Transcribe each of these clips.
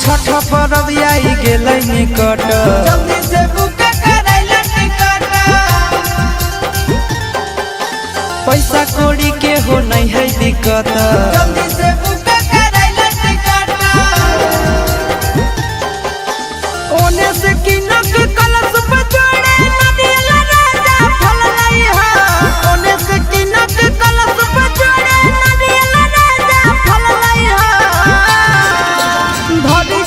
छठ परब आई गेलै निकट, जल्दी से बुक करैला टिकट। पैसा कौड़ी के हो नहीं है दिक्कत, जल्दी से बुक करैला टिकट। ओने से किनक कलश बजोड़े नदिया राजा फल लई हा। ओने से किनक कलश बजोड़े नदिया राजा फल लई हा। धरी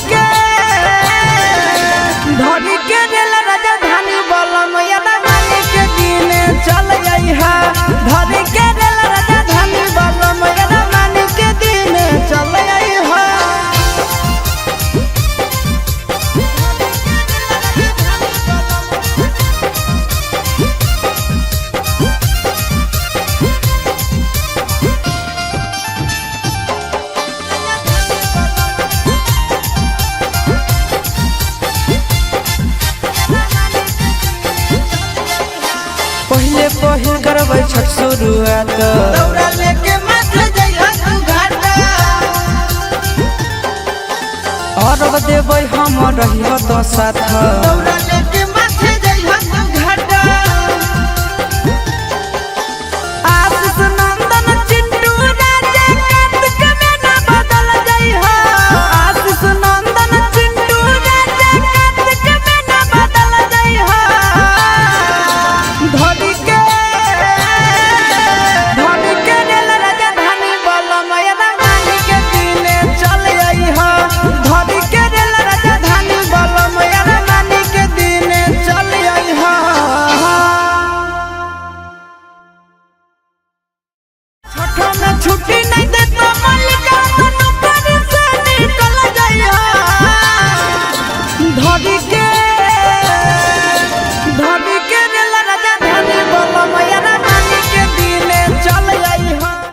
के रेल राजधानी बलम यदावानी के दिन चल आई हा। धरी के रेल राजधानी बलम यदावानी के दिन चल आई हा। पहले पहिल करबै छठ शुरुआत, दौड़ा लेके माथे जइहा तू घाट। अरब देबै हम रहियो तो साथ, दौड़ा